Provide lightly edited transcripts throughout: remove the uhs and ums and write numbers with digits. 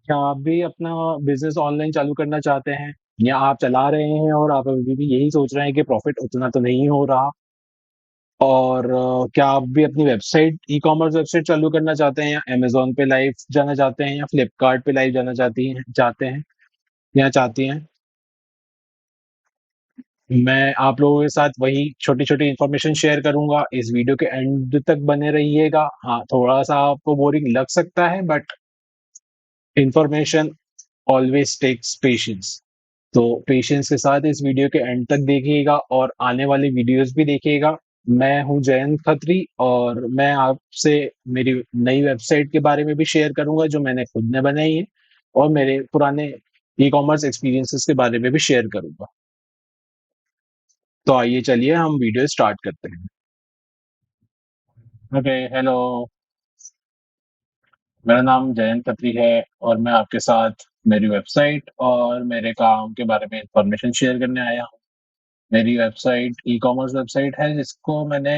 क्या आप भी अपना बिज़नेस ऑनलाइन चालू करना चाहते हैं? या आप चला रहे हैं और आप अभी भी यही सोच रहे हैं कि प्रॉफ़िट उतना तो नहीं हो रहा? और क्या आप भी अपनी वेबसाइट ई-कॉमर्स वेबसाइट चालू करना चाहते हैं या अमेज़न पे लाइव जाना चाहते हैं या फ्लिपकार्ट पे लाइव जाना चाहते हैं या चाहती हैं? मैं आप लोगों के साथ वही छोटी-छोटी इन्फॉर्मेशन शेयर करूँगा। इस वीडियो के एंड तक बने रहिएगा। हाँ, थोड़ा-सा आपको बोरिंग लग सकता है but information always takes patience. तो पेशेंस के साथ इस वीडियो के एंड तक देखिएगा और आने वाली वीडियोस भी देखिएगा। मैं हूँ जयंत खत्री और मैं आपसे मेरी नई वेबसाइट के बारे में भी शेयर करूंगा जो मैंने खुद ने बनाई है और मेरे पुराने ई कॉमर्स एक्सपीरियंसेस के बारे में भी शेयर करूंगा। तो आइए चलिए हम वीडियो स्टार्ट करते हैं। Okay, hello. मेरा नाम जयंत खत्री है और मैं आपके साथ मेरी वेबसाइट और मेरे काम के बारे में इंफॉर्मेशन शेयर करने आया हूँ। मेरी वेबसाइट ई-कॉमर्स वेबसाइट है जिसको मैंने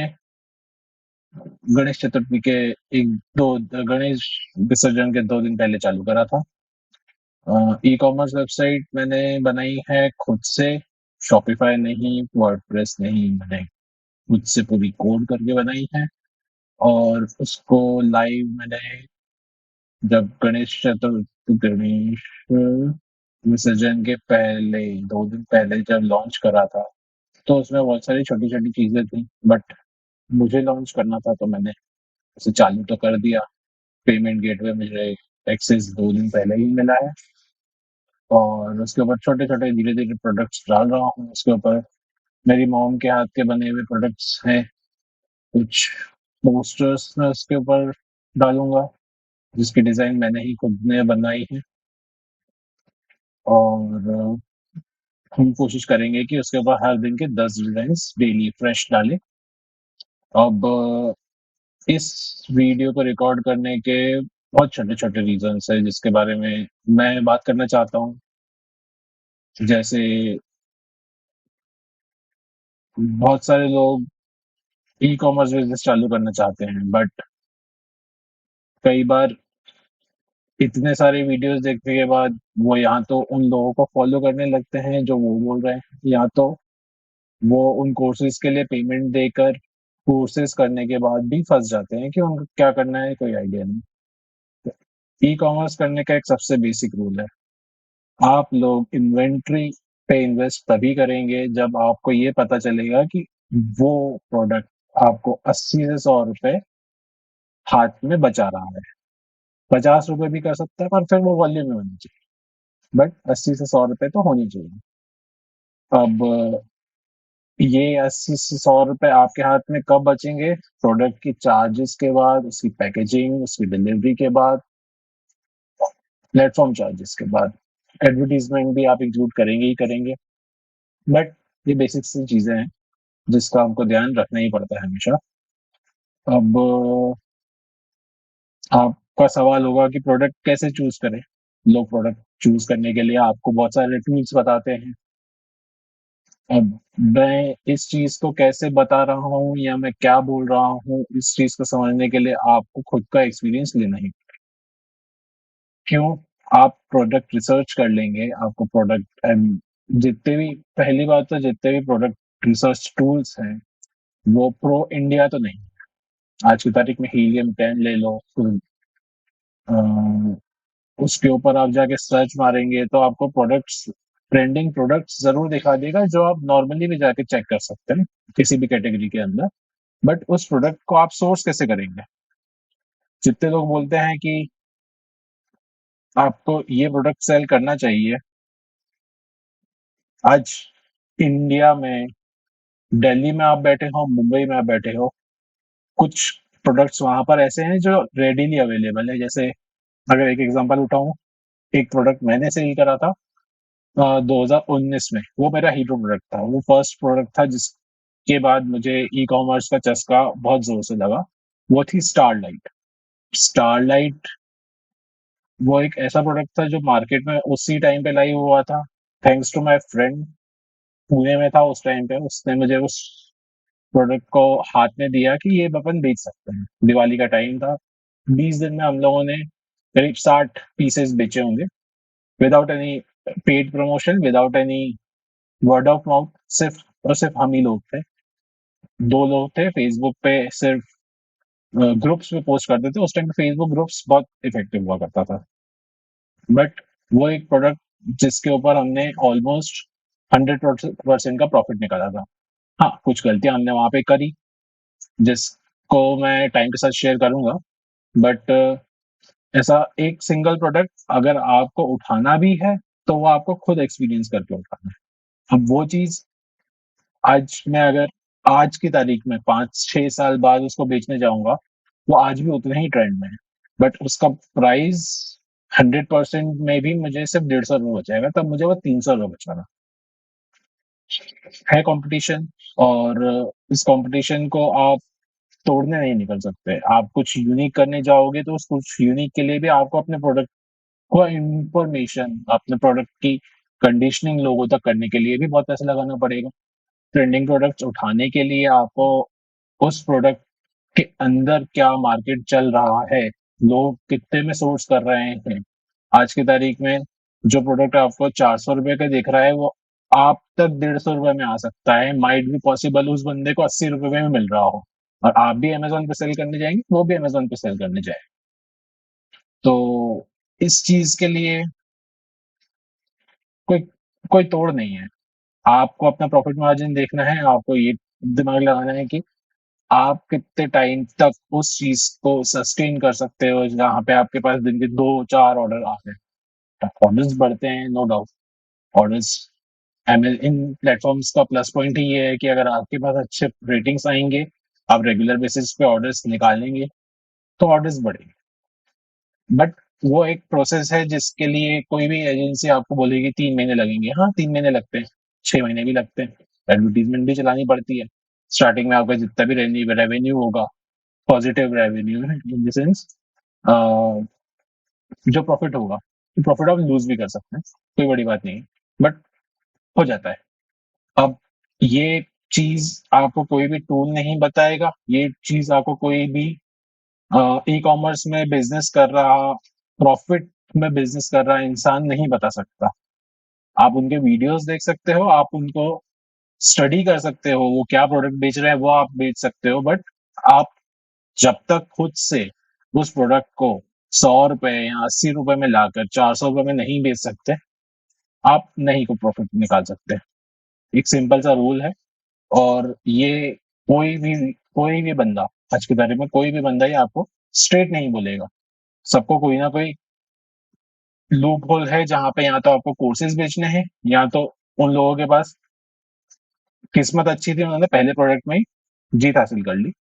गणेश चतुर्थी के 1-2 गणेश विसर्जन के 2 दिन पहले चालू करा था। ई-कॉमर्स वेबसाइट मैंने बनाई है खुद से, शॉपिफाई नहीं, वर्डप्रेस नहीं, मैंने खुद से पूरी कोड करके बनाई है और उसको लाइव मैंने जब गणेश विसर्जन के पहले 2 दिन पहले जब लॉन्च करा था, तो उसमें बहुत सारी छोटी-छोटी चीज़ें थी बट मुझे लॉन्च करना था तो मैंने उसे चालू तो कर दिया। पेमेंट गेटवे मुझे एक्सेस 2 दिन पहले ही मिला है और उसके ऊपर छोटे-छोटे धीरे-धीरे प्रोडक्ट्स डाल रहा हूँ उसके ऊपर। मेरी मॉम के हाथ के बने हुए प्रोडक्ट्स हैं, कुछ पोस्टर्स मैं उसके ऊपर डालूँगा, जिसकी डिज़ाइन मैंने ही खुद ने बनाई है और हम कोशिश करेंगे कि उसके ऊपर हर दिन के 10 डिज़ाइन्स डेली फ्रेश डालें। अब इस वीडियो को रिकॉर्ड करने के बहुत छोटे-छोटे रीज़न्स हैं जिसके बारे में मैं बात करना चाहता हूँ। जैसे बहुत सारे लोग ई-कॉमर्स बिज़नेस चालू करना चाहते हैं बट कई बार इतने सारे वीडियोज़ देखने के बाद वो या तो उन लोगों को फ़ॉलो करने लगते हैं जो वो बोल रहे हैं या तो वो उन कोर्सेज़ के लिए पेमेंट देकर कोर्सेज़ करने के बाद भी फँस जाते हैं कि उनको क्या करना है कोई आइडिया नहीं। ई-कॉमर्स करने का एक सबसे बेसिक रूल है, आप लोग इन्वेंटरी पे इन्वेस्ट तभी करेंगे जब आपको ये पता चलेगा कि वो प्रोडक्ट आपको 80 से ₹100 हाथ में बचा रहा है। ₹50 भी कर सकता है पर फिर वो वॉल्यूम में होनी चाहिए। बट 80 से ₹100 तो होनी चाहिए। अब ये 80 से ₹100 आपके हाथ में कब बचेंगे? प्रोडक्ट की चार्जेस के बाद, उसकी पैकेजिंग, उसकी डिलीवरी के बाद, प्लेटफ़ॉर्म चार्जेस के बाद। एडवर्टाइज़मेंट भी आप इंक्लूड करेंगे ही करेंगे। बट ये बेसिक सी चीज़ें हैं जिसका हमको ध्यान रखना ही पड़ता है हमेशा। अब आपका सवाल होगा कि प्रोडक्ट कैसे चूज़ करें? लोग प्रोडक्ट चूज़ करने के लिए आपको बहुत सारे टूल्स बताते हैं। अब मैं इस चीज़ को कैसे बता रहा हूँ या मैं क्या बोल रहा हूँ, इस चीज़ को समझने के लिए आपको खुद का एक्सपीरियंस लेना ही क्यों? आप प्रोडक्ट रिसर्च कर लेंगे, आपको प्रोडक्ट जितने भी पहली बात तो जितने भी प्रोडक्ट रिसर्च टूल्स हैं, वो प्रो इंडिया तो नहीं। आज की तारीख में हीलियम 10 ले लो, फिर उसके ऊपर आप जाके सर्च मारेंगे तो आपको प्रोडक्ट्स ट्रेंडिंग प्रोडक्ट्स ज़रूर दिखा देगा जो आप नॉर्मली भी जाके चेक कर सकते हैं, किसी भी कैटेगरी के अंदर। बट उस प्रोडक्ट को आप सोर्स कैसे करेंगे? जितने लोग बोलते हैं कि आपको ये प्रोडक्ट सेल करना चाहिए, आज इंडिया में दिल्ली में आप बैठे हो, मुंबई में आप बैठे हो, कुछ प्रोडक्ट्स वहाँ पर ऐसे हैं जो रेडीली अवेलेबल है। जैसे अगर एक एग्ज़ाम्पल उठाऊँ, एक प्रोडक्ट मैंने सेल करा था 2019 में, वो मेरा हीरो प्रोडक्ट था। वो फर्स्ट प्रोडक्ट था जिसके बाद मुझे ई-कॉमर्स का चस्का बहुत ज़ोर से लगा। वो थी स्टारलाइट। स्टारलाइट वो एक ऐसा प्रोडक्ट था जो मार्केट में उसी टाइम पे लाइव हुआ था। Thanks to my friend, Pune में था उस टाइम पे, उसने मुझे उस प्रोडक्ट को हाथ में दिया कि ये अपन बेच सकते हैं। दिवाली का टाइम था, 20 दिन में हम लोगों ने करीब 60 पीसेस बेचे होंगे, without any paid promotion, without any word of mouth. सिर्फ और सिर्फ हम ही लोग थे, 2 लोग थे फेसबुक पे। सिर्फ ग्रुप्स में पोस्ट करते थे, उस टाइम पे फेसबुक ग्रुप्स बहुत इफेक्टिव हुआ करता था। बट वो एक प्रोडक्ट जिसके ऊपर हमने ऑलमोस्ट 100% का प्रॉफिट निकाला था। हाँ, कुछ गलतियां हमने वहां पे करी, जिसको मैं टाइम के साथ शेयर करूंगा। बट ऐसा एक सिंगल प्रोडक्ट अगर आपको उठाना भी है, तो वो आपको खुद एक्सपीरियंस करके उठाना है। अब वो चीज अगर आज की तारीख में 5-6 साल बाद उसको बेचने जाऊंगा, वो आज भी उतना ही ट्रेंड में है, बट उसका प्राइस 100% में भी मुझे सिर्फ 150 रुपये बचाएगा, तब मुझे वो 300 रुपये बचाना है। कंपटीशन, और इस कंपटीशन को आप तोड़ने नहीं निकल सकते। आप कुछ यूनिक करने जाओगे तो उस कुछ यूनिक के लिए भी आपको अपने प्रोडक्ट को इंफॉर्मेशन, अपने प्रोडक्ट की कंडीशनिंग लोगों तक करने के लिए भी बहुत पैसा लगाना पड़ेगा। ट्रेंडिंग प्रोडक्ट्स उठाने के लिए आपको उस प्रोडक्ट के अंदर क्या मार्केट चल रहा है, लोग कितने में सोर्स कर रहे हैं। आज की तारीख में जो प्रोडक्ट आपको 400 रुपए का दिख रहा है, वो आप तक 150 रुपए में आ सकता है। माइट भी पॉसिबल उस बंदे को 80 रुपए में मिल रहा हो, और आप भी अमेजोन पे सेल करने जाएंगे, वो भी अमेजोन पे सेल करने जाए। तो इस चीज के लिए कोई कोई तोड़ नहीं है। आपको अपना प्रॉफिट मार्जिन देखना है, आपको ये दिमाग लगाना है कि आप कितने टाइम तक उस चीज को सस्टेन कर सकते हो, जहाँ पे आपके पास दिन के 2-4 ऑर्डर आ रहे हैं। ऑर्डर्स बढ़ते हैं, नो डाउट। ऑर्डर्स, इन प्लेटफॉर्म्स का प्लस पॉइंट ही ये है कि अगर आपके पास अच्छे रेटिंग्स आएंगे, आप रेगुलर बेसिस पे ऑर्डर्स निकालेंगे, तो ऑर्डर्स बढ़ेंगे। बट वो एक प्रोसेस है जिसके लिए कोई भी एजेंसी आपको बोलेगी 3 महीने लगेंगे। हाँ, 3 महीने लगते हैं, 6 महीने भी लगते हैं। एडवर्टीजमेंट भी चलानी पड़ती है। स्टार्टिंग में आपका जितना भी रेवेन्यू होगा, पॉजिटिव रेवेन्यू है इन द सेंस, जो प्रॉफिट होगा, प्रॉफिट आप लूज भी कर सकते हैं, कोई बड़ी बात नहीं है, बट हो जाता है। अब ये चीज आपको कोई भी टूल नहीं बताएगा, ये चीज आपको कोई भी ई कॉमर्स में बिजनेस कर रहा, प्रॉफिट में बिजनेस कर रहा इंसान नहीं बता सकता। आप उनके वीडियोस देख सकते हो, आप उनको स्टडी कर सकते हो, वो क्या प्रोडक्ट बेच रहे हैं वो आप बेच सकते हो, बट आप जब तक खुद से उस प्रोडक्ट को 100 रुपए या 80 रुपए में लाकर 400 रुपए में नहीं बेच सकते, आप नहीं को प्रॉफिट निकाल सकते। एक सिंपल सा रूल है। और ये कोई भी बंदा, आज के तारीख में कोई भी बंदा ये आपको स्ट्रेट नहीं बोलेगा। सबको कोई ना कोई लूप होल है, जहाँ पे या तो आपको कोर्सेज बेचने हैं, या तो उन लोगों के पास किस्मत अच्छी थी, उन्होंने पहले प्रोडक्ट में ही जीत हासिल कर ली।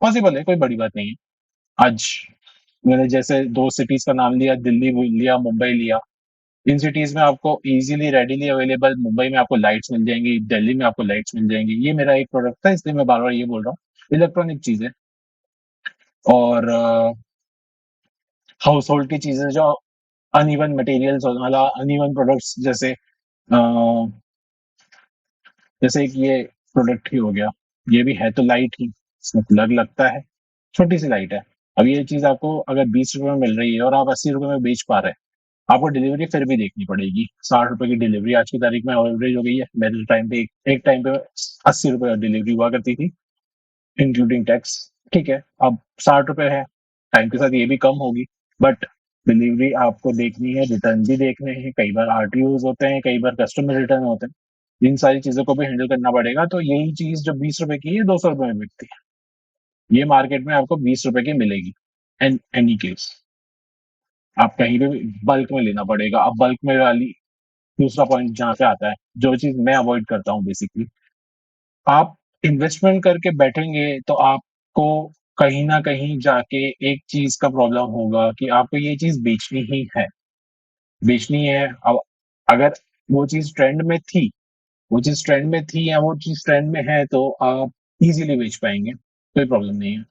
पॉसिबल है, कोई बड़ी बात नहीं है। आज मैंने जैसे 2 सिटीज का नाम लिया, दिल्ली लिया, मुंबई लिया। इन सिटीज में आपको इजीली रेडीली अवेलेबल, मुंबई में आपको लाइट्स मिल जाएंगी, दिल्ली में आपको लाइट्स मिल जाएंगी। ये मेरा एक प्रोडक्ट था, इसलिए मैं बार बार ये बोल रहा हूँ। इलेक्ट्रॉनिक चीजें और हाउस होल्ड की चीजें, जो अनइवन मटेरियल्स, मतलब अनइवन प्रोडक्ट्स, जैसे एक ये प्रोडक्ट ही हो गया। ये भी है तो लाइट ही, इसमें प्लग लगता है, छोटी सी लाइट है। अब ये चीज आपको अगर 20 रुपए में मिल रही है और आप 80 रुपए में बेच पा रहे हैं, आपको डिलीवरी फिर भी देखनी पड़ेगी। 60 रुपए की डिलीवरी आज की तारीख में एवरेज हो गई है। मेरे टाइम पे एक टाइम पे 80 रुपए डिलीवरी हुआ करती थी, इंक्लूडिंग टैक्स। ठीक है, अब 60 रुपए है, टाइम के साथ ये भी कम होगी, बट डिलीवरी आपको देखनी है, रिटर्न भी देखने हैं, कई बार आरटीओ होते हैं, कई बार कस्टमर रिटर्न होते हैं। इन सारी चीजों को भी हैंडल करना पड़ेगा। तो यही चीज जो 20 रुपए की है, 200 रुपए में बिकती है, ये मार्केट में आपको 20 रुपए की मिलेगी। एंड एनी केस आप कहीं पे भी बल्क में लेना पड़ेगा। अब बल्क में वाली दूसरा पॉइंट जहाँ पे आता है, जो चीज मैं अवॉइड करता हूँ बेसिकली, आप इन्वेस्टमेंट करके बैठेंगे तो आपको कहीं ना कहीं जाके एक चीज का प्रॉब्लम होगा कि आपको ये चीज बेचनी है। अब अगर वो चीज ट्रेंड में थी, वो चीज ट्रेंड में थी या वो चीज ट्रेंड में है, तो आप इजीली बेच पाएंगे, कोई प्रॉब्लम नहीं है।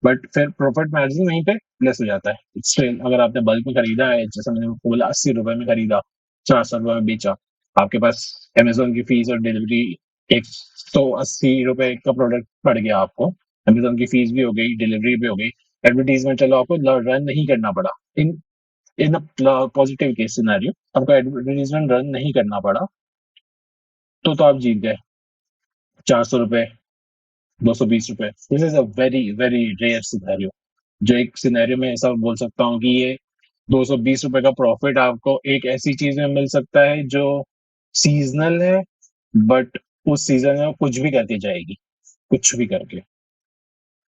बट फिर प्रॉफिट मार्जिन वहीं पे लेस हो जाता है। स्टिल अगर आपने बल्क में खरीदा है, जैसे मैंने बोला 80 रुपए में खरीदा, 400 रुपए में बेचा, आपके पास अमेजोन की फीस और डिलीवरी 180 रुपए का प्रोडक्ट पड़ गया आपको। अमेजोन की फीस भी हो गई, डिलीवरी भी हो गई, एडवर्टीजमेंट चलो आपको रन नहीं करना पड़ा। In in a positive case scenario आपको एडवर्टाइजमेंट रन नहीं करना पड़ा, तो आप जीत गए। ₹400, ₹220। This is a very, very rare scenario. जो एक सिनेरियो में ऐसा बोल सकता हूँ कि ये ₹220 का प्रॉफिट आपको एक ऐसी चीज़ में मिल सकता है जो सीज़नल है, बट उस सीज़न में कुछ भी करके जाएगी, कुछ भी करके।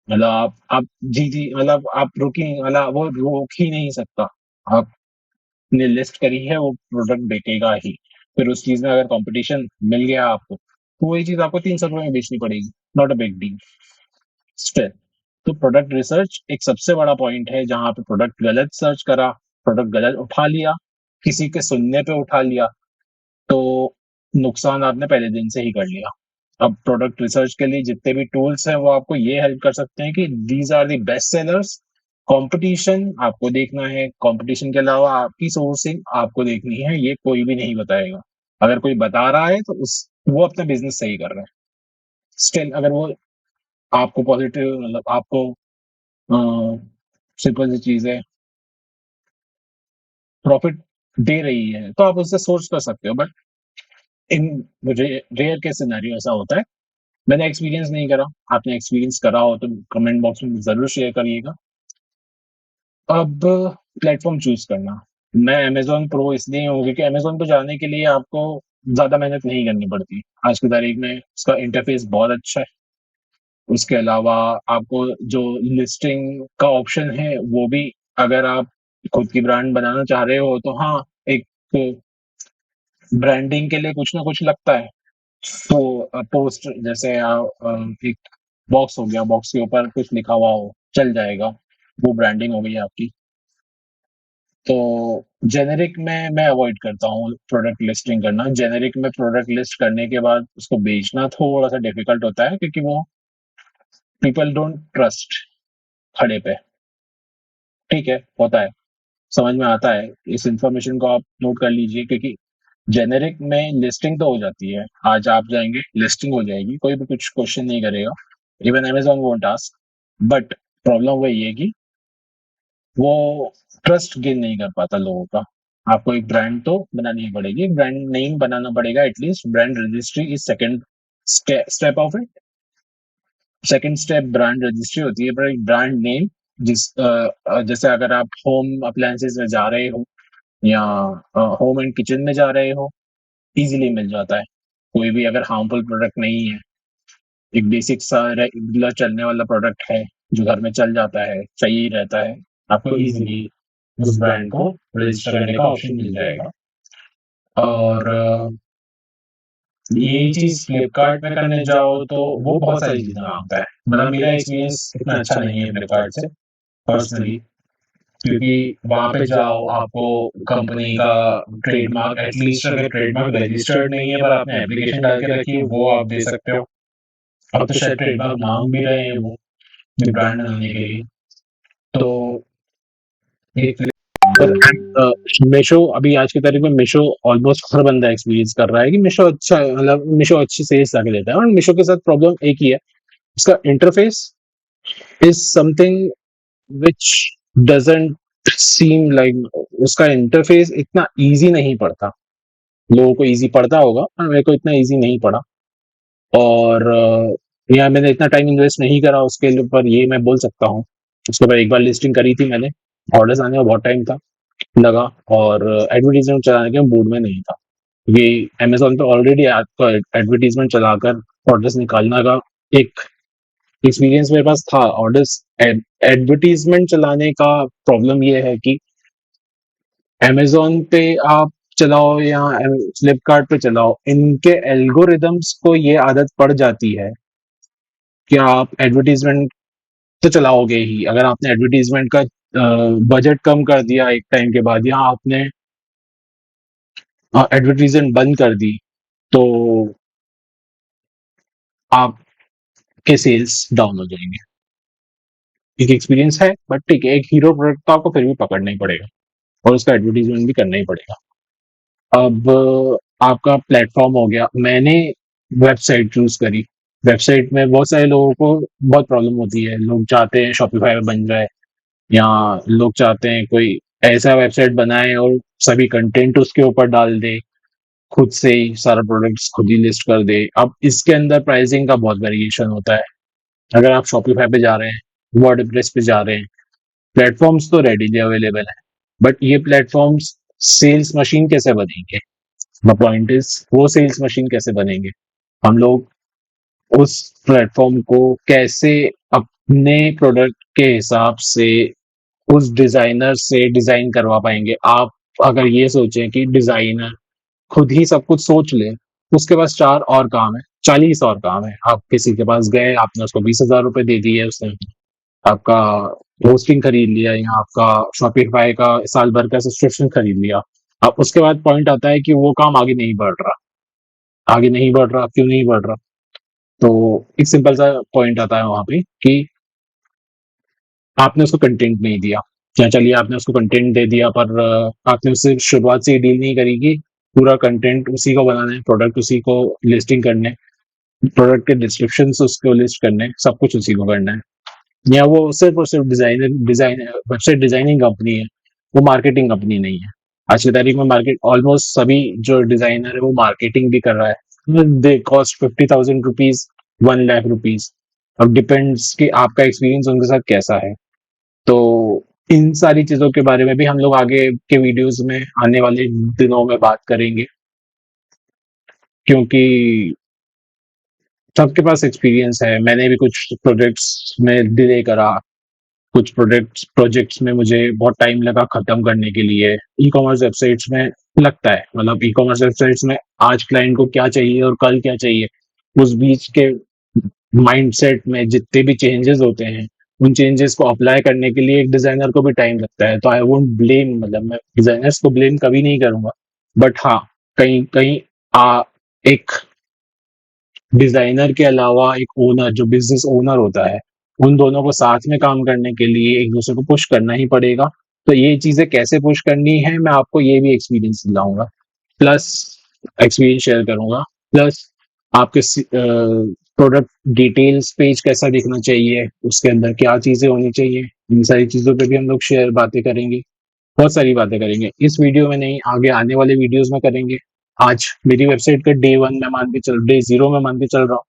मतलब आप जी, जी, मतलब आप रुक ही मतलब वो रोक ही नहीं सकता। आपने लिस्ट करी है, वो प्रोडक्ट बिकेगा ही। फिर उस चीज़ में अगर कॉम्पिटिशन मिल गया आपको, तो वही चीज़ आपको ₹300 में बेचनी पड़ेगी, not a big deal. Still, तो प्रोडक्ट रिसर्च एक सबसे बड़ा पॉइंट है जहाँ पे प्रोडक्ट गलत सर्च करा, प्रोडक्ट गलत उठा लिया, किसी के सुनने पे उठा लिया, तो नुकसान आपने पहले दिन से ही कर लिया। अब प्रोडक्ट रिसर्च के लिए जितने भी टूल्स हैं वो आपको ये हेल्प कर सकते हैं कि these are the best sellers. Competition आपको देखना है, कंपटीशन के अलावा आपकी सोर्सिंग आपको देखनी है, ये कोई भी नहीं बताएगा। अगर कोई बता रहा है तो उस वो अपना बिजनेस सही कर रहा है। स्टिल अगर वो आपको पॉजिटिव मतलब आपको सिंपल सी चीज है, प्रॉफिट दे रही है, तो आप उससे सोच कर सकते हो। बट इन रेयर के सिनेरियो ऐसा होता है। मैंने एक्सपीरियंस नहीं करा, आपने एक्सपीरियंस करा हो तो कमेंट बॉक्स में ज़रूर शेयर करिएगा। अब प्लेटफ़ॉर्म चूज़ करना, मैं अमेज़न प्रो इसलिए हूँ क्योंकि अमेज़न पे जाने के लिए आपको ज़्यादा मेहनत नहीं करनी पड़ती। आज की तारीख में उसका इंटरफ़ेस बहुत अच्छा है। उसके अलावा आपको जो लिस्टिंग का ऑप्शन है, वो भी अगर आप खुद की ब्रांड बनाना चाह रहे हो, तो हाँ, एक ब्रांडिंग के लिए कुछ ना कुछ लगता है। तो पोस्ट जैसे एक बॉक्स हो गया, बॉक्स के ऊपर कुछ लिखा हुआ हो, चल जाएगा, वो ब्रांडिंग हो गई आपकी। तो जेनेरिक में मैं अवॉइड करता हूँ प्रोडक्ट लिस्टिंग करना। जेनेरिक में प्रोडक्ट लिस्ट करने के बाद उसको बेचना थोड़ा सा डिफिकल्ट होता है क्योंकि वो पीपल डोंट ट्रस्ट खड़े पे। ठीक है, होता है, समझ में आता है। इस इंफॉर्मेशन को आप नोट कर लीजिए क्योंकि जेनेरिक में लिस्टिंग तो हो जाती है। आज आप जाएंगे, लिस्टिंग हो जाएगी, कोई भी कुछ क्वेश्चन नहीं करेगा, even Amazon won't ask. But problem वही है कि वो ट्रस्ट गेन नहीं कर पाता लोगों का। आपको एक ब्रांड तो बनानी ही पड़ेगी, एक ब्रांड नेम बनाना पड़ेगा at least. Brand registry is second step of it. Second step brand registry होती है, पर एक ब्रांड नेम जिस जैसे अगर आप होम अप्लायंसेस में जा रहे हो या होम एंड किचन में जा रहे हो, इजीली मिल जाता है। कोई भी अगर हार्मफुल प्रोडक्ट नहीं है, एक बेसिक सा रेगुलर चलने वाला प्रोडक्ट है जो घर में चल जाता है, सही रहता है, आपको इजीली उस ब्रांड को रजिस्टर करने का ऑप्शन मिल जाएगा। और यही चीज फ्लिपकार्ट में करने जाओ तो वो बहुत सारी चीजें मांगता है। मतलब मेरा एक्सपीरियंस इतना अच्छा नहीं है फ्लिपकार्ट से पर्सनली, क्योंकि वहां पे जाओ आपको कंपनी का ट्रेडमार्क, एटलीस्ट अगर ट्रेडमार्क रजिस्टर्ड नहीं है पर आपने एप्लीकेशन डाल के रखी है, वो आप दे सकते हो। अब तो शायद ट्रेडमार्क मांग भी रहे हैं वो ब्रांड बनाने के लिए। तो एक मीशो अभी आज की तारीख में मीशो ऑलमोस्ट हर बंदा एक्सपीरियंस कर रहा है कि मीशो अच्छा मतलब मीशो अच्छी सेल्स आके देता है। और मीशो के साथ प्रॉब्लम एक ही है, उसका interface is something which doesn't seem like, उसका इंटरफेस इतना इजी नहीं पड़ता। लोगों को इजी पड़ता होगा पर मेरे को इतना इजी नहीं पड़ा। और यहाँ मैंने इतना टाइम इन्वेस्ट नहीं करा उसके ऊपर, ये मैं बोल सकता हूँ। उसके बाद एक बार लिस्टिंग करी थी मैंने, ऑर्डर्स आने में बहुत टाइम था लगा, और एडवर्टीजमेंट चलाने के मूड में नहीं था। ये अमेज़न पे ऑलरेडी आपका एडवर्टाइज़मेंट चलाकर ऑर्डर्स निकालना का एक एक्सपीरियंस मेरे पास था। ऑर्डर्स एडवर्टाइज़मेंट चलाने का प्रॉब्लम ये है कि अमेज़न पे आप चलाओ या फ्लिपकार्ट पे चलाओ, इनके एल्गोरिदम्स को ये आदत पड़ जाती है कि आप एडवर्टाइज़मेंट तो चलाओगे ही। अगर आपने एडवर्टाइज़मेंट का बजट कम कर दिया एक टाइम के बाद, या आपने एडवर्टाइज़मेंट बंद कर दी, तो आपके सेल्स डाउन हो जाएँगे। एक एक्सपीरियंस है, बट ठीक है, एक हीरो प्रोडक्ट तो आपको फिर भी पकड़ना ही पड़ेगा और उसका एडवर्टाइज़मेंट भी करना ही पड़ेगा। अब आपका प्लेटफ़ॉर्म हो गया, मैंने वेबसाइट चूज़ करी। वेबसाइट में बहुत सारे लोगों को बहुत प्रॉब्लम होती है। लोग चाहते हैं शॉपिफ़ाई पे बन जाए, या लोग चाहते हैं कोई ऐसा वेबसाइट बनाए और सभी कंटेंट उसके ऊपर डाल दे, खुद से ही सारा प्रोडक्ट्स खुद ही लिस्ट कर दे। अब इसके अंदर प्राइसिंग का बहुत वेरिएशन होता है। अगर आप शॉपिफाई पे जा रहे हैं, वर्डप्रेस पे जा रहे हैं, प्लेटफॉर्म्स तो रेडीली अवेलेबल है, बट ये प्लेटफॉर्म्स सेल्स मशीन कैसे बनेंगे? द पॉइंट इज वो सेल्स मशीन कैसे बनेंगे? हम लोग उस प्लेटफॉर्म को कैसे अपने प्रोडक्ट के हिसाब से उस डिजाइनर से डिजाइन करवा पाएंगे? आप अगर ये सोचें कि डिजाइनर खुद ही सब कुछ सोच ले, उसके पास 4 और काम है, 40 और काम है। आप किसी के पास गए, आपने उसको 20,000 रुपए दे दिए, उसने आपका होस्टिंग खरीद लिया या आपका शॉपिफाई का साल भर का सब्सक्रिप्शन खरीद लिया। अब उसके बाद पॉइंट आता है कि वो काम आगे नहीं बढ़ रहा। आगे नहीं बढ़ रहा, क्यों नहीं बढ़ रहा? तो एक सिंपल सा पॉइंट आता है वहां पे कि आपने उसको कंटेंट नहीं दिया। या चलिए आपने उसको कंटेंट दे दिया, पर आपने उससे शुरुआत से ही डील नहीं करी कि पूरा कंटेंट उसी को बनाना है, प्रोडक्ट उसी को लिस्टिंग करने, प्रोडक्ट के डिस्क्रिप्शन उसको लिस्ट करने, सब कुछ उसी को करना है। या वो सिर्फ और सिर्फ डिजाइन वेबसाइट डिजाइनिंग कंपनी है, वो मार्केटिंग कंपनी नहीं है। आज की तारीख में मार्केट ऑलमोस्ट सभी जो डिजाइनर है वो मार्केटिंग भी कर रहा है। दे कॉस्ट 50,000 रुपीज, 1 लाख रुपीज। अब डिपेंड्स कि आपका एक्सपीरियंस उनके साथ कैसा है। तो इन सारी चीजों के बारे में भी हम लोग आगे के वीडियोस में आने वाले दिनों में बात करेंगे, क्योंकि सबके पास एक्सपीरियंस है। मैंने भी कुछ प्रोजेक्ट्स में डिले करा, कुछ प्रोजेक्ट्स में मुझे बहुत टाइम लगा खत्म करने के लिए। ई कॉमर्स वेबसाइट्स में लगता है, मतलब ई कॉमर्स वेबसाइट्स में आज क्लाइंट को क्या चाहिए और कल क्या चाहिए, उस बीच के माइंडसेट में जितने भी चेंजेस होते हैं, उन चेंजेस को अप्लाई करने के लिए एक डिजाइनर को भी टाइम लगता है। तो आई वोंट ब्लेम, मतलब मैं डिजाइनर्स को ब्लेम कभी नहीं करूंगा, बट हाँ, कहीं कहीं एक डिजाइनर के अलावा एक ओनर, जो बिजनेस ओनर होता है, उन दोनों को साथ में काम करने के लिए एक दूसरे को पुश करना ही पड़ेगा। तो ये चीजें कैसे पुश करनी है, मैं आपको ये भी एक्सपीरियंस दिलाऊंगा, प्लस एक्सपीरियंस शेयर करूंगा, प्लस आपके प्रोडक्ट डिटेल्स पेज कैसा दिखना चाहिए, उसके अंदर क्या चीजें होनी चाहिए, इन सारी चीजों पे भी हम लोग शेयर बातें करेंगे। बहुत सारी बातें करेंगे, इस वीडियो में नहीं, आगे आने वाले वीडियोस में करेंगे। आज मेरी वेबसाइट का डे 1 में मान के चल, डे 0 में मान के चल रहा हूँ,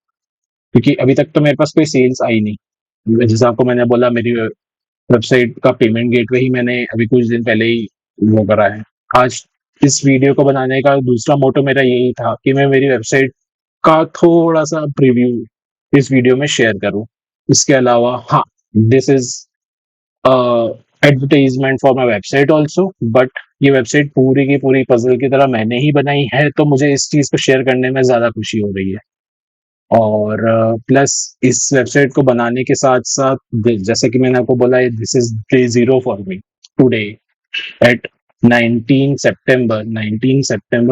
क्योंकि अभी तक तो मेरे पास कोई सेल्स आई नहीं। जैसे आपको मैंने बोला, मेरी वेबसाइट का पेमेंट गेटवे ही मैंने अभी कुछ दिन पहले ही वो करा है। आज इस वीडियो को बनाने का दूसरा मोटो मेरा यही था कि मैं मेरी वेबसाइट का थोड़ा सा प्रीव्यू इस वीडियो में शेयर करूं। इसके अलावा हाँ, this is advertisement for my website also, but ये वेबसाइट पूरी की पूरी पजल की तरह मैंने ही बनाई है, तो मुझे इस चीज को शेयर करने में ज्यादा खुशी हो रही है। और प्लस इस वेबसाइट को बनाने के साथ साथ, जैसे कि मैंने आपको बोला, this is day 0 for me today at 19 September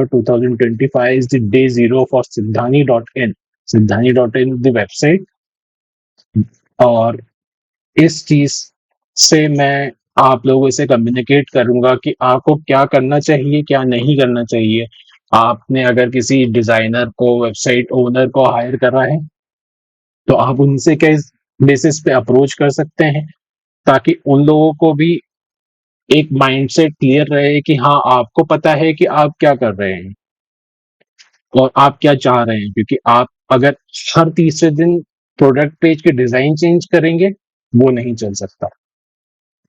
2025 is the day 0 for Siddhani.in. Siddhani.in the website। और इस चीज से मैं आप लोगों से कम्युनिकेट करूंगा कि आपको क्या करना चाहिए, क्या नहीं करना चाहिए। आपने अगर किसी डिजाइनर को, वेबसाइट ओनर को हायर करा है, तो आप उनसे किस बेसिस पे अप्रोच कर सकते हैं, ताकि उन लोगों को भी एक माइंडसेट क्लियर रहे कि हाँ, आपको पता है कि आप क्या कर रहे हैं और आप क्या चाह रहे हैं। क्योंकि आप अगर हर तीसरे दिन प्रोडक्ट पेज के डिजाइन चेंज करेंगे, वो नहीं चल सकता।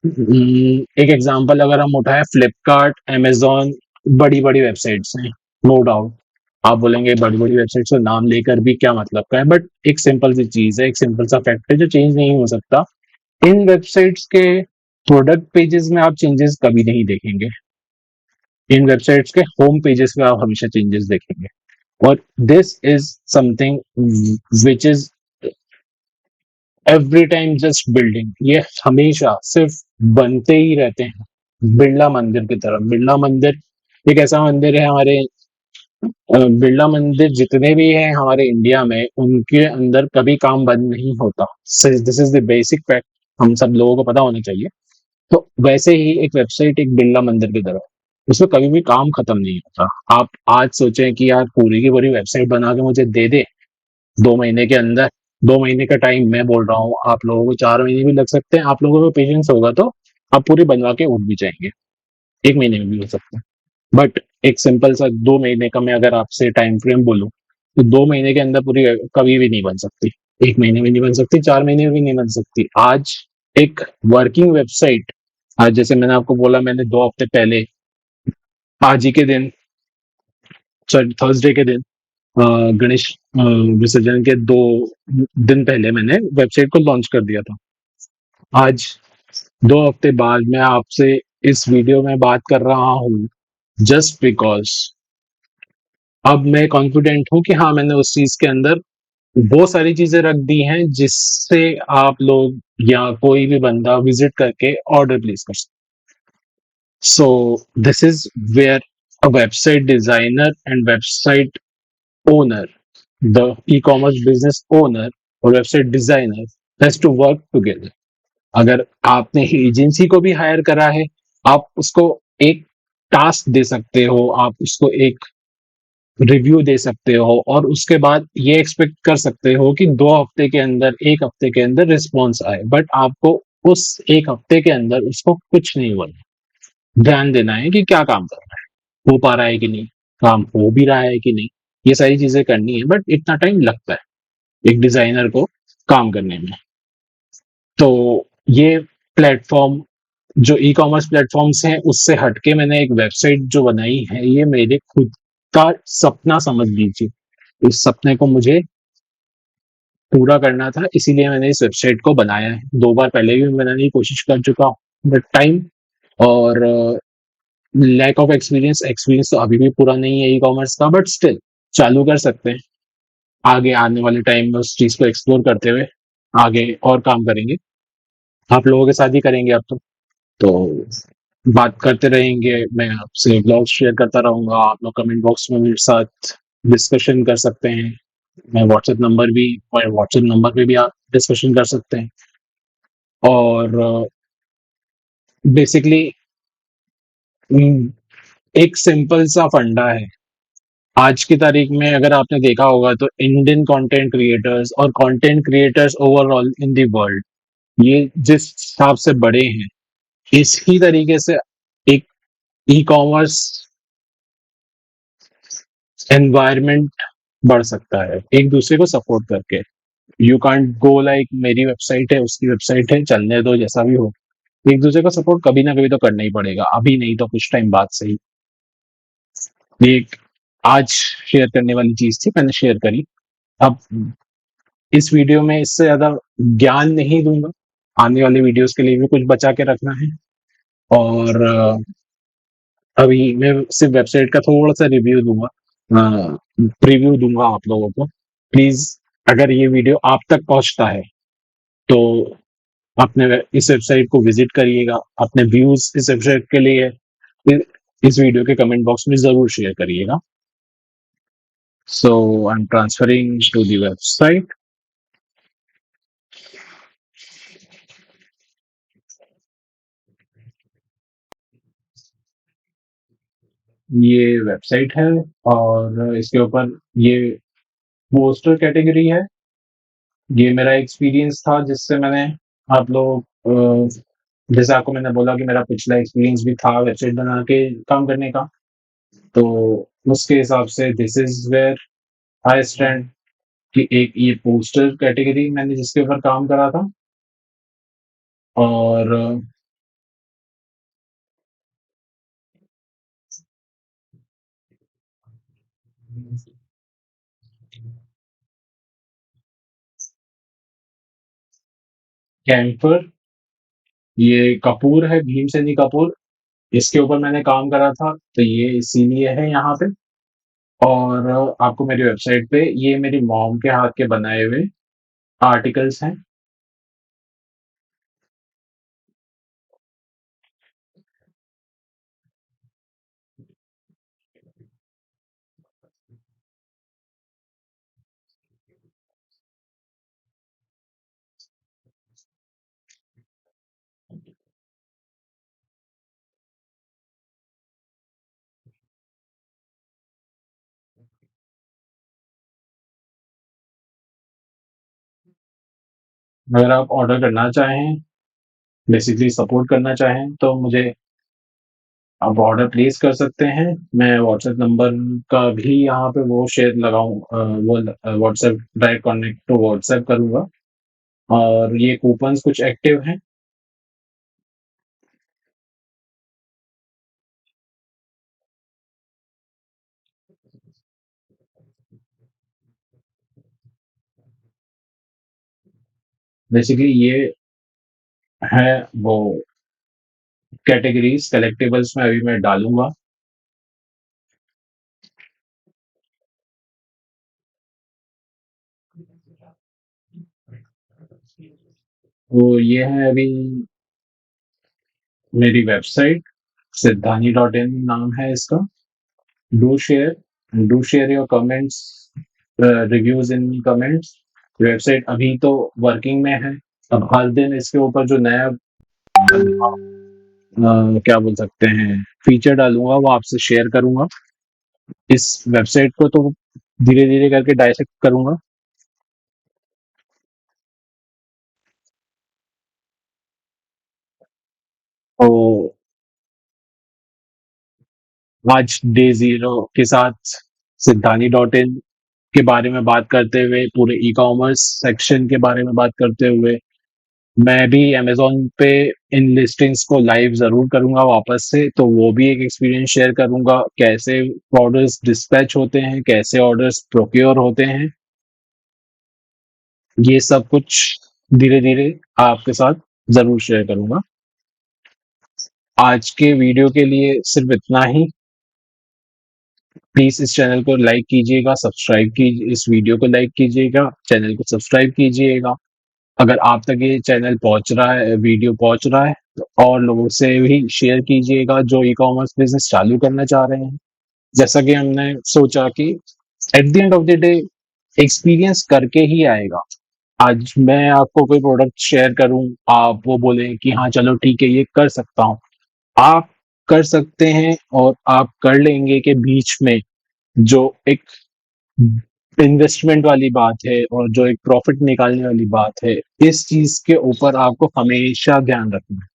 एक एग्जांपल अगर हम उठाएं, फ्लिपकार्ट, अमेजोन, बड़ी बड़ी वेबसाइट्स हैं, नो डाउट। आप बोलेंगे बड़ी बड़ी वेबसाइट्स का नाम लेकर भी क्या मतलब का है, बट एक सिंपल सी चीज है, एक सिंपल सा फैक्ट है जो चेंज नहीं हो सकता। इन वेबसाइट्स के प्रोडक्ट पेजेस में आप चेंजेस कभी नहीं देखेंगे। इन वेबसाइट्स के होम पेजेस में आप हमेशा चेंजेस देखेंगे। और this is something which is every time just building. ये हमेशा सिर्फ बनते ही रहते हैं, बिरला मंदिर की तरह। बिरला मंदिर एक ऐसा मंदिर है हमारे, बिरला मंदिर जितने भी हैं हमारे इंडिया में, उनके अंदर कभी काम बंद नहीं होता। This is the basic fact, हम सब लोगों को पता होना चाहिए। तो वैसे ही एक वेबसाइट एक बिरला मंदिर की तरह है, उसमें कभी भी काम खत्म नहीं होता। आप आज सोचें कि यार पूरी की पूरी वेबसाइट बना के मुझे दे दे 2 महीने के अंदर, 2 महीने का टाइम मैं बोल रहा हूँ, आप लोगों को 4 महीने भी लग सकते हैं। आप लोगों को पेशेंस होगा तो आप पूरी बनवा के उठ भी जाएंगे। 1 महीने में भी हो सकता है। बट एक सिंपल सा 2 महीने का मैं अगर आपसे टाइम फ्रेम बोलूँ, तो 2 महीने के अंदर पूरी कभी भी नहीं बन सकती। 1 महीने में नहीं बन सकती, 4 महीने में भी नहीं बन सकती। आज एक वर्किंग वेबसाइट, आज जैसे मैंने आपको बोला, मैंने 2 हफ्ते पहले, आज ही के दिन, थर्सडे के दिन, गणेश विसर्जन के 2 दिन पहले मैंने वेबसाइट को लॉन्च कर दिया था। आज 2 हफ्ते बाद मैं आपसे इस वीडियो में बात कर रहा हूँ, जस्ट बिकॉज़ अब मैं कॉन्फिडेंट हूँ कि हाँ, मैंने उस चीज़ के अंदर वो सारी चीज़ें रख दी हैं जिससे आप लोग या कोई भी बंदा विज़िट करके ऑर्डर प्लेस कर सकते। So this is where a website designer and website owner, the e-commerce business owner or website designer has to work together. अगर आपने एजेंसी को भी हायर करा है, आप उसको एक टास्क दे सकते हो, आप उसको एक रिव्यू दे सकते हो और उसके बाद ये एक्सपेक्ट कर सकते हो कि 2 हफ्ते के अंदर, 1 हफ्ते के अंदर रिस्पॉन्स आए। बट आपको उस 1 हफ्ते के अंदर उसको कुछ नहीं बोलना, ध्यान देना है कि क्या काम कर रहा है, हो पा रहा है कि नहीं, काम हो भी रहा है कि नहीं, ये सारी चीजें करनी है। बट इतना टाइम लगता है एक डिजाइनर को काम करने में। तो ये प्लेटफॉर्म, जो ई कॉमर्स प्लेटफॉर्म्स हैं, उससे हटके मैंने एक वेबसाइट जो बनाई है, ये मेरे खुद का सपना समझ लीजिए। इस सपने को मुझे पूरा करना था, इसीलिए मैंने इस वेबसाइट को बनाया है। 2 बार पहले भी बनाने की कोशिश कर चुका हूँ, बट टाइम और लैक ऑफ एक्सपीरियंस, एक्सपीरियंस तो अभी भी पूरा नहीं है ई कॉमर्स का, बट स्टिल चालू कर सकते हैं। आगे आने वाले टाइम में उस चीज को एक्सप्लोर करते हुए आगे और काम करेंगे, आप लोगों के साथ ही करेंगे अब तो बात करते रहेंगे। मैं आपसे ब्लॉग शेयर करता रहूंगा, आप लोग कमेंट बॉक्स में मेरे साथ डिस्कशन कर सकते हैं। मैं व्हाट्सएप नंबर पे भी आप डिस्कशन कर सकते हैं। और बेसिकली एक सिंपल सा फंडा है। आज की तारीख में अगर आपने देखा होगा तो इंडियन कंटेंट क्रिएटर्स और content creators overall in the world, ये जिस हिसाब से बड़े हैं, इसी तरीके से एक ई कॉमर्स एनवायरनमेंट बढ़ सकता है एक दूसरे को सपोर्ट करके। यू कांट गो लाइक मेरी वेबसाइट है, उसकी वेबसाइट है, चलने दो जैसा भी हो। एक दूसरे को सपोर्ट कभी ना कभी तो करना ही पड़ेगा, अभी नहीं तो कुछ टाइम बाद सही। ये एक आज शेयर करने वाली चीज थी, मैंने शेयर करी। अब इस वीडियो में इससे ज्यादा ज्ञान नहीं दूंगा, आने वाली वीडियोस के लिए भी कुछ बचा के रखना है। और अभी मैं सिर्फ वेबसाइट का थोड़ा सा रिव्यू दूंगा, प्रीव्यू दूंगा आप लोगों को। प्लीज, अगर ये वीडियो आप तक पहुंचता है तो अपने इस वेबसाइट को विजिट करिएगा, अपने व्यूज इस वेबसाइट के लिए इस वीडियो के कमेंट बॉक्स में जरूर शेयर करिएगा। So I am transferring to the website. ये वेबसाइट है और इसके ऊपर ये पोस्टर कैटेगरी है। ये मेरा एक्सपीरियंस था जिससे मैंने आप लोग जैसे आपको मैंने बोला कि मेरा पिछला एक्सपीरियंस भी था वेबसाइट बना के काम करने का, तो उसके हिसाब से this is where I stand. कि एक ये पोस्टर कैटेगरी मैंने जिसके ऊपर काम करा था। और कैंपर, ये कपूर है, भीमसेनी कपूर, इसके ऊपर मैंने काम करा था, तो ये इसीलिए है यहाँ पे। और आपको मेरी वेबसाइट पे ये मेरी मॉम के हाथ के बनाए हुए आर्टिकल्स हैं। अगर आप ऑर्डर करना चाहें, बेसिकली सपोर्ट करना चाहें, तो मुझे आप ऑर्डर प्लेस कर सकते हैं। मैं व्हाट्सएप नंबर का भी यहाँ पे वो शेयर लगाऊँ वो WhatsApp direct connect to WhatsApp करूँगा और ये कूपन्स कुछ एक्टिव हैं। बेसिकली ये है वो कैटेगरीज़ कलेक्टिबल्स में अभी मैं डालूँगा। तो ये है अभी मेरी वेबसाइट सिद्धानी डॉट इन नाम है इसका। Do share do share your comments reviews in comments. Website अभी तो वर्किंग में है। अब हर दिन इसके ऊपर जो नया क्या बोल सकते हैं फीचर डालूंगा वो आपसे शेयर करूंगा। इस वेबसाइट को तो धीरे धीरे करके डायसेक्ट करूंगा। तो आज डे जीरो के साथ सिद्धानी डॉट इन के बारे में बात करते हुए पूरे ई कॉमर्स सेक्शन के बारे में बात करते हुए मैं भी अमेज़न पे इन लिस्टिंग्स को लाइव ज़रूर करूँगा वापस से, तो वो भी एक एक्सपीरियंस शेयर करूँगा, कैसे ऑर्डर्स डिस्पैच होते हैं, कैसे ऑर्डर्स प्रोक्योर होते हैं, ये सब कुछ धीरे-धीरे आपके साथ ज़रूर शेयर करूँगा। आज के वीडियो के लिए सिर्फ़ इतना ही। प्लीज़ इस चैनल को लाइक कीजिएगा, सब्सक्राइब कीजिए इस वीडियो को लाइक कीजिएगा, चैनल को सब्सक्राइब कीजिएगा। अगर आप तक ये चैनल पहुंच रहा है वीडियो पहुंच रहा है तो और लोगों से भी शेयर कीजिएगा जो ई कॉमर्स बिजनेस चालू करना चाह रहे हैं। जैसा कि हमने सोचा कि at the end of the day experience करके ही आएगा। आज मैं आपको कोई प्रोडक्ट शेयर करूं, आप वो बोलें कि हाँ चलो ठीक है ये कर सकता हूँ, आप कर सकते हैं और आप कर लेंगे के बीच में जो एक इन्वेस्टमेंट वाली बात है और जो एक प्रॉफिट निकालने वाली बात है, इस चीज के ऊपर आपको हमेशा ध्यान रखना है।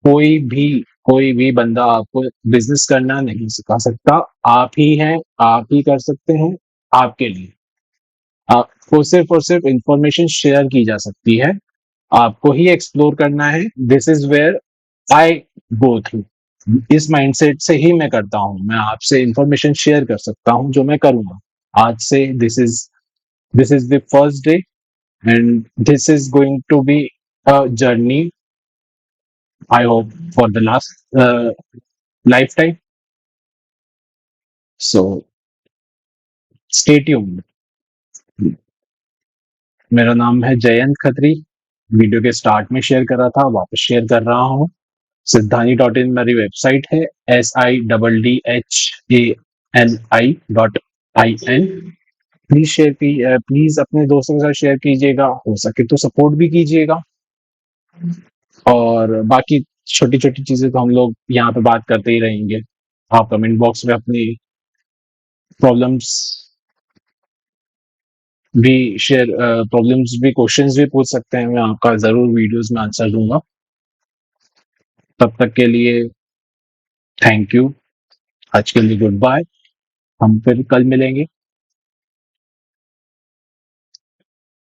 कोई भी कोई भी बंदा आपको बिजनेस करना नहीं सिखा सकता। आप ही हैं, आप ही कर सकते हैं। आपके लिए आपको सिर्फ और सिर्फ इंफॉर्मेशन शेयर की जा सकती है। आपको ही एक्सप्लोर करना है। This is where I go through. इस माइंडसेट से ही मैं करता हूँ। मैं आपसे इंफॉर्मेशन शेयर कर सकता हूँ जो मैं करूंगा। आज से this is the first day and this is going to be a journey, I hope, for the last lifetime. So stay tuned. मेरा नाम है जयंत खत्री। वीडियो के स्टार्ट में शेयर कर रहा था, वापस शेयर कर रहा हूँ। सिद्धानी डॉट इन मेरी वेबसाइट है। SIDDHANI.IN। प्लीज अपने दोस्तों के साथ शेयर कीजिएगा, हो सके तो सपोर्ट भी कीजिएगा। और बाकी छोटी छोटी चीजें तो हम लोग यहाँ पे बात करते ही रहेंगे। आप कमेंट बॉक्स में अपनी प्रॉब्लम्स भी शेयर प्रॉब्लम्स भी क्वेश्चंस भी पूछ सकते हैं। मैं आपका जरूर वीडियोस में आंसर दूंगा। तब तक के लिए थैंक यू। आज के लिए गुड बाय। हम फिर कल मिलेंगे।